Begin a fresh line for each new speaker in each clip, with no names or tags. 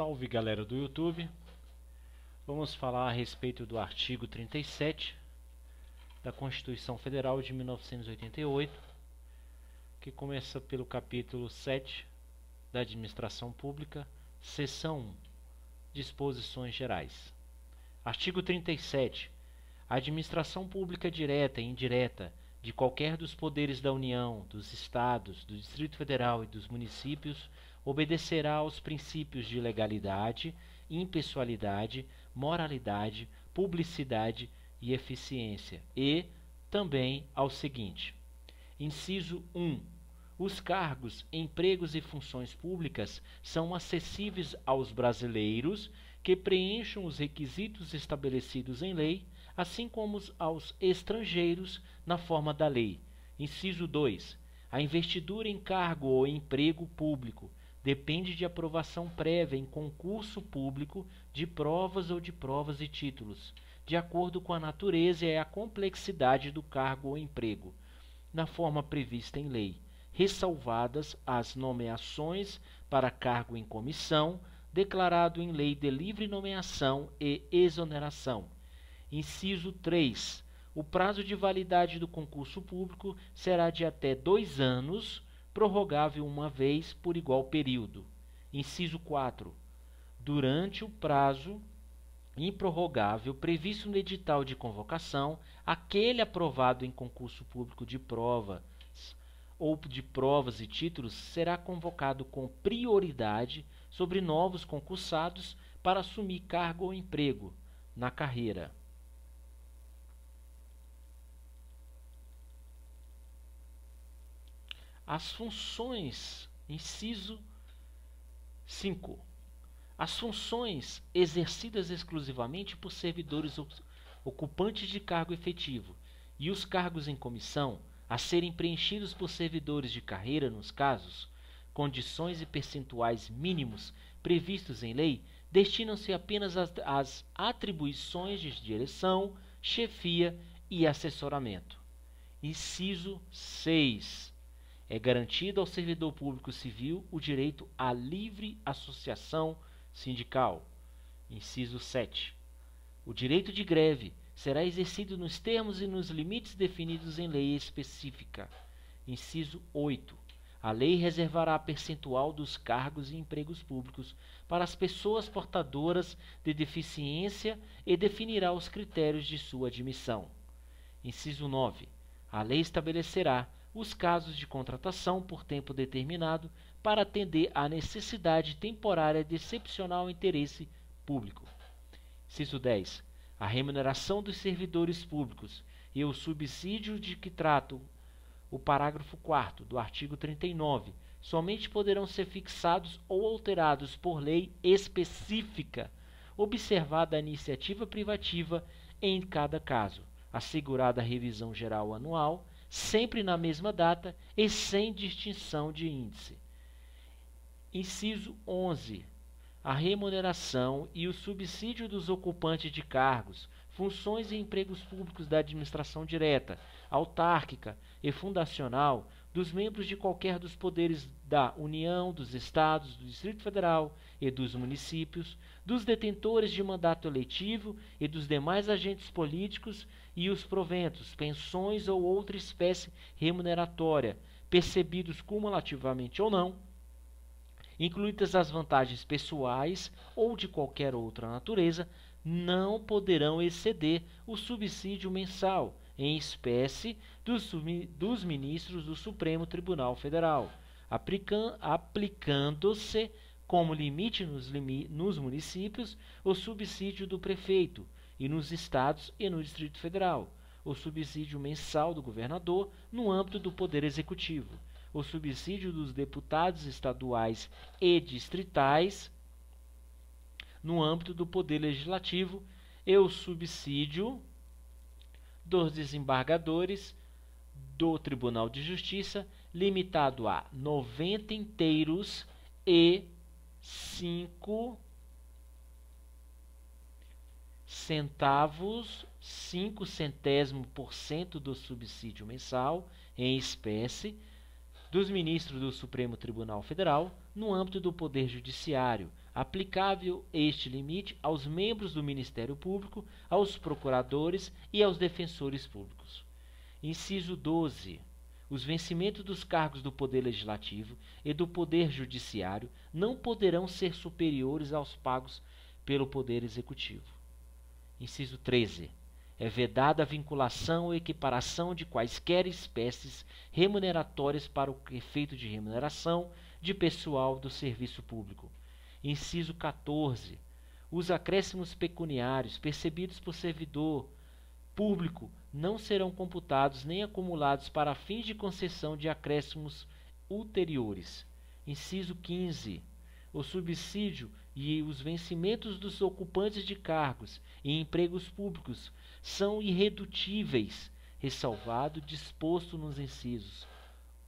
Salve galera do YouTube, vamos falar a respeito do artigo 37 da Constituição Federal de 1988, que começa pelo capítulo 7 da Administração Pública, seção 1, Disposições Gerais. Artigo 37. A administração pública direta e indireta de qualquer dos poderes da União, dos Estados, do Distrito Federal e dos municípios obedecerá aos princípios de legalidade, impessoalidade, moralidade, publicidade e eficiência e também ao seguinte. Inciso 1. Os cargos, empregos e funções públicas são acessíveis aos brasileiros que preencham os requisitos estabelecidos em lei, assim como aos estrangeiros na forma da lei. Inciso 2. A investidura em cargo ou emprego público depende de aprovação prévia em concurso público de provas ou de provas e títulos, de acordo com a natureza e a complexidade do cargo ou emprego, na forma prevista em lei, ressalvadas as nomeações para cargo em comissão, declarado em lei de livre nomeação e exoneração. Inciso 3. O prazo de validade do concurso público será de até 2 anos, prorrogável uma vez por igual período. Inciso 4. Durante o prazo improrrogável previsto no edital de convocação, aquele aprovado em concurso público de provas ou de provas e títulos será convocado com prioridade sobre novos concursados para assumir cargo ou emprego na carreira. As funções, inciso 5. As funções exercidas exclusivamente por servidores ocupantes de cargo efetivo e os cargos em comissão a serem preenchidos por servidores de carreira nos casos, condições e percentuais mínimos previstos em lei destinam-se apenas às atribuições de direção, chefia e assessoramento. Inciso 6. É garantido ao servidor público civil o direito à livre associação sindical. Inciso 7. O direito de greve será exercido nos termos e nos limites definidos em lei específica. Inciso 8. A lei reservará percentual dos cargos e empregos públicos para as pessoas portadoras de deficiência e definirá os critérios de sua admissão. Inciso 9. A lei estabelecerá os casos de contratação por tempo determinado para atender à necessidade temporária de excepcional interesse público. Inciso 10. A remuneração dos servidores públicos e o subsídio de que trata o parágrafo 4º do artigo 39 somente poderão ser fixados ou alterados por lei específica, observada a iniciativa privativa em cada caso, assegurada a revisão geral anual, sempre na mesma data e sem distinção de índice. Inciso 11. A remuneração e o subsídio dos ocupantes de cargos, funções e empregos públicos da administração direta, autárquica e fundacional, dos membros de qualquer dos poderes da União, dos Estados, do Distrito Federal e dos municípios, dos detentores de mandato eletivo e dos demais agentes políticos e os proventos, pensões ou outra espécie remuneratória, percebidos cumulativamente ou não, incluídas as vantagens pessoais ou de qualquer outra natureza, não poderão exceder o subsídio mensal em espécie dos ministros do Supremo Tribunal Federal, aplicando-se como limite nos municípios o subsídio do prefeito e nos estados e no Distrito Federal, o subsídio mensal do governador no âmbito do Poder Executivo, o subsídio dos deputados estaduais e distritais no âmbito do Poder Legislativo e o subsídio dos desembargadores do Tribunal de Justiça, limitado a 90 inteiros e 5 centésimo% do subsídio mensal em espécie dos ministros do Supremo Tribunal Federal no âmbito do Poder Judiciário, aplicável este limite aos membros do Ministério Público, aos procuradores e aos defensores públicos. Inciso 12. Os vencimentos dos cargos do Poder Legislativo e do Poder Judiciário não poderão ser superiores aos pagos pelo Poder Executivo. Inciso 13. É vedada a vinculação ou equiparação de quaisquer espécies remuneratórias para o efeito de remuneração de pessoal do serviço público. Inciso 14. Os acréscimos pecuniários percebidos por servidor público não serão computados nem acumulados para fins de concessão de acréscimos ulteriores. Inciso 15. O subsídio e os vencimentos dos ocupantes de cargos e empregos públicos são irredutíveis, ressalvado disposto nos incisos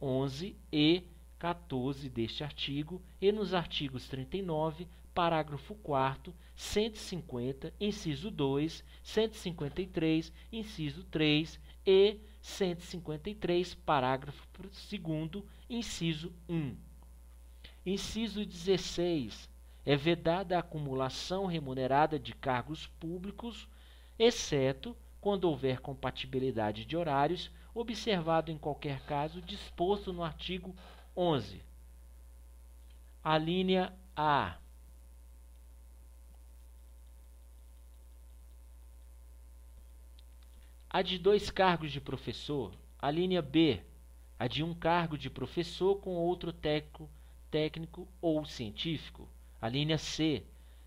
11 e 14 deste artigo e nos artigos 39, parágrafo 4º, 150, inciso 2, 153, inciso 3 e 153, parágrafo 2º, inciso 1. Inciso 16. É vedada a acumulação remunerada de cargos públicos, exceto quando houver compatibilidade de horários, observado em qualquer caso disposto no artigo 11. A linha A. A de 2 cargos de professor. A linha B. A de 1 cargo de professor com outro técnico ou científico. A linha C.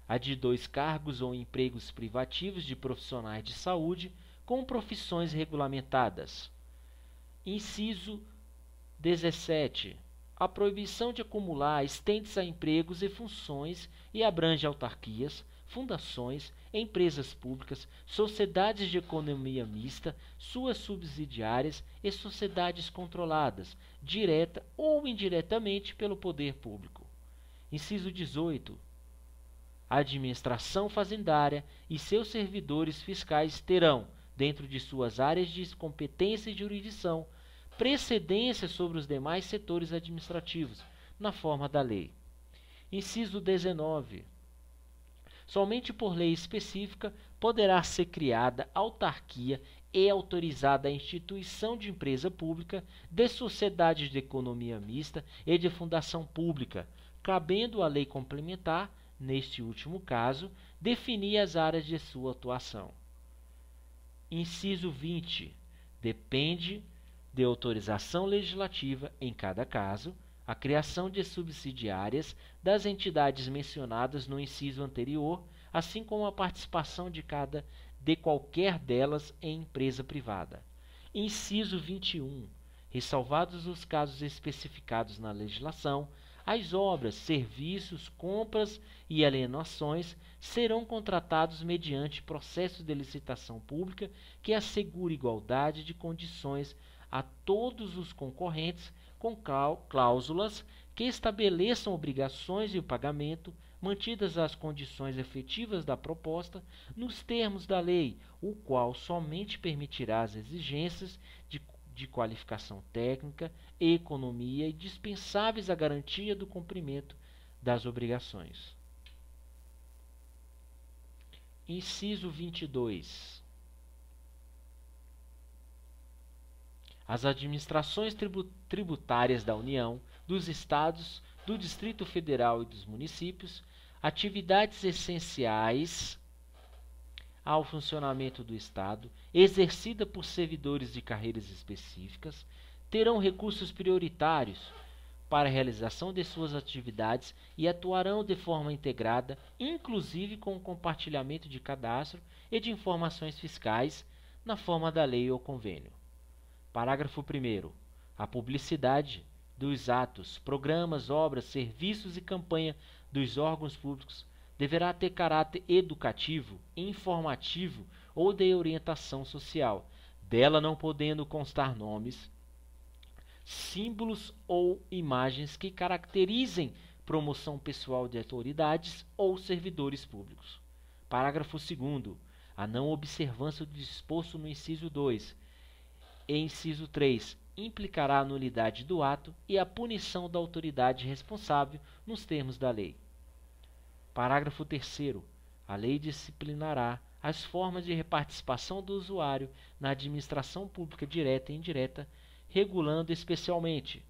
A de 2 cargos ou empregos privativos de profissionais de saúde com profissões regulamentadas. Inciso 17. A proibição de acumular estende-se a empregos e funções e abrange autarquias, fundações, empresas públicas, sociedades de economia mista, suas subsidiárias e sociedades controladas, direta ou indiretamente pelo poder público. Inciso 18. A administração fazendária e seus servidores fiscais terão, dentro de suas áreas de competência e jurisdição, precedência sobre os demais setores administrativos, na forma da lei. Inciso 19. Somente por lei específica poderá ser criada autarquia e autorizada a instituição de empresa pública, de sociedades de economia mista e de fundação pública, cabendo à lei complementar, neste último caso, definir as áreas de sua atuação. Inciso 20. Depende de autorização legislativa, em cada caso, a criação de subsidiárias das entidades mencionadas no inciso anterior, assim como a participação de qualquer delas em empresa privada. Inciso 21. Ressalvados os casos especificados na legislação, as obras, serviços, compras e alienações serão contratados mediante processo de licitação pública que assegure igualdade de condições a todos os concorrentes, com cláusulas que estabeleçam obrigações de pagamento, mantidas as condições efetivas da proposta, nos termos da lei, o qual somente permitirá as exigências de qualificação técnica e economia e dispensáveis à garantia do cumprimento das obrigações. Inciso 22. As administrações tributárias da União, dos Estados, do Distrito Federal e dos municípios, atividades essenciais ao funcionamento do Estado, exercida por servidores de carreiras específicas, terão recursos prioritários para a realização de suas atividades e atuarão de forma integrada, inclusive com o compartilhamento de cadastro e de informações fiscais, na forma da lei ou convênio. Parágrafo 1º. A publicidade dos atos, programas, obras, serviços e campanha dos órgãos públicos deverá ter caráter educativo, informativo ou de orientação social, dela não podendo constar nomes, símbolos ou imagens que caracterizem promoção pessoal de autoridades ou servidores públicos. Parágrafo 2º. A não observância do disposto no inciso 2 e inciso 3 implicará a nulidade do ato e a punição da autoridade responsável nos termos da lei. Parágrafo 3º. A lei disciplinará as formas de reparticipação do usuário na administração pública direta e indireta, regulando especialmente: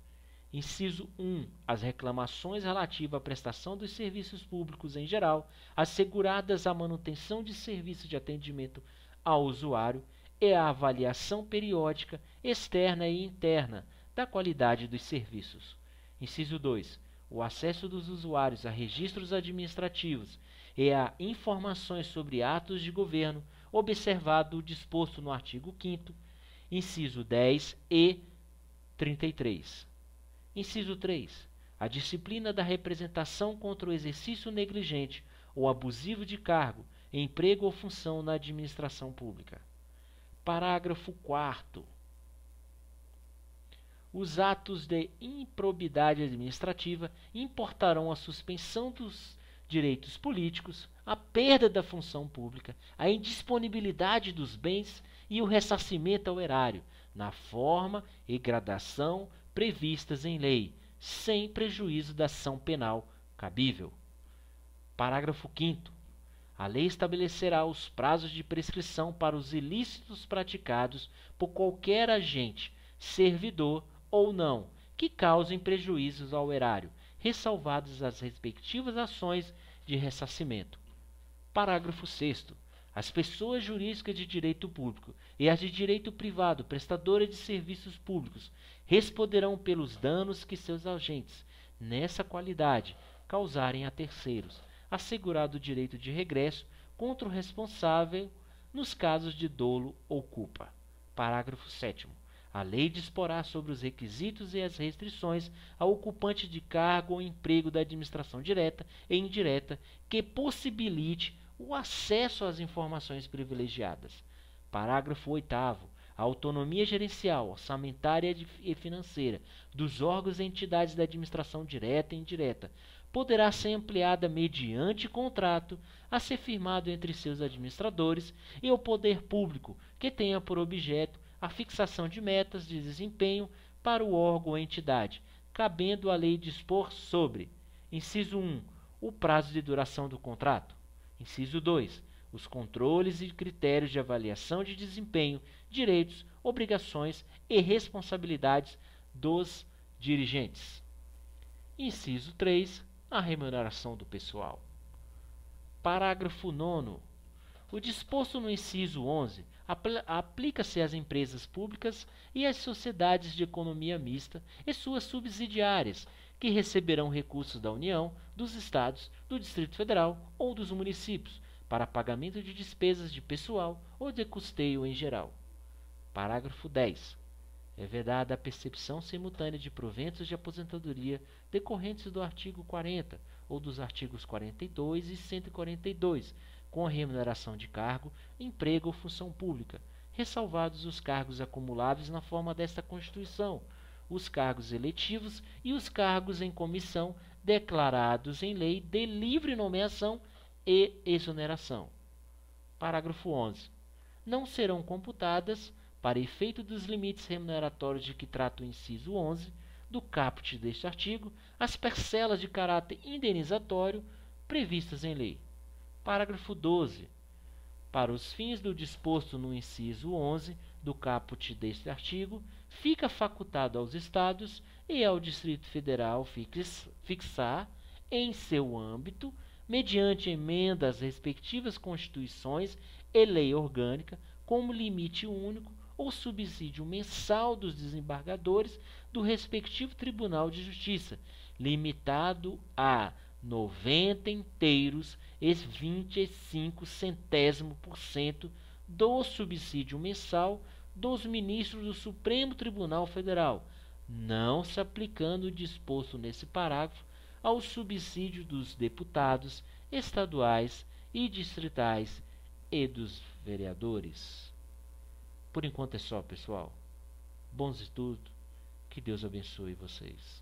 inciso 1. As reclamações relativas à prestação dos serviços públicos em geral, asseguradas a manutenção de serviços de atendimento ao usuário e a avaliação periódica, externa e interna, da qualidade dos serviços. Inciso 2. O acesso dos usuários a registros administrativos e a informações sobre atos de governo, observado o disposto no artigo 5º, inciso 10 e 33. Inciso 3. A disciplina da representação contra o exercício negligente ou abusivo de cargo, emprego ou função na administração pública. Parágrafo 4º. Os atos de improbidade administrativa importarão a suspensão dos direitos políticos, a perda da função pública, a indisponibilidade dos bens e o ressarcimento ao erário, na forma e gradação previstas em lei, sem prejuízo da ação penal cabível. Parágrafo 5º. A lei estabelecerá os prazos de prescrição para os ilícitos praticados por qualquer agente, servidor ou não, que causem prejuízos ao erário, ressalvadas as respectivas ações de ressarcimento. Parágrafo 6º. As pessoas jurídicas de direito público e as de direito privado prestadoras de serviços públicos responderão pelos danos que seus agentes, nessa qualidade, causarem a terceiros, assegurado o direito de regresso contra o responsável nos casos de dolo ou culpa. Parágrafo 7º. A lei disporá sobre os requisitos e as restrições ao ocupante de cargo ou emprego da administração direta e indireta que possibilite o acesso às informações privilegiadas. Parágrafo 8º. A autonomia gerencial, orçamentária e financeira dos órgãos e entidades da administração direta e indireta poderá ser ampliada mediante contrato a ser firmado entre seus administradores e o poder público que tenha por objeto a fixação de metas de desempenho para o órgão ou entidade, cabendo à lei dispor sobre: inciso 1. O prazo de duração do contrato. Inciso 2. Os controles e critérios de avaliação de desempenho, direitos, obrigações e responsabilidades dos dirigentes. Inciso 3. A remuneração do pessoal. Parágrafo 9º. O disposto no inciso 11 aplica-se às empresas públicas e às sociedades de economia mista e suas subsidiárias, que receberão recursos da União, dos Estados, do Distrito Federal ou dos municípios, para pagamento de despesas de pessoal ou de custeio em geral. Parágrafo 10. É vedada a percepção simultânea de proventos de aposentadoria decorrentes do artigo 40 ou dos artigos 42 e 142, com a remuneração de cargo, emprego ou função pública, ressalvados os cargos acumuláveis na forma desta Constituição, os cargos eletivos e os cargos em comissão declarados em lei de livre nomeação e exoneração. Parágrafo 11. Não serão computadas, para efeito dos limites remuneratórios de que trata o inciso 11 do caput deste artigo, as parcelas de caráter indenizatório previstas em lei. Parágrafo 12. Para os fins do disposto no inciso 11 do caput deste artigo, fica facultado aos Estados e ao Distrito Federal fixar, em seu âmbito, mediante emenda às respectivas Constituições e lei orgânica, como limite único, ou subsídio mensal dos desembargadores do respectivo Tribunal de Justiça, limitado a 90 inteiros e 25% do subsídio mensal dos ministros do Supremo Tribunal Federal, não se aplicando o disposto nesse parágrafo ao subsídio dos deputados estaduais e distritais e dos vereadores. Por enquanto é só, pessoal. Bons estudos. Que Deus abençoe vocês.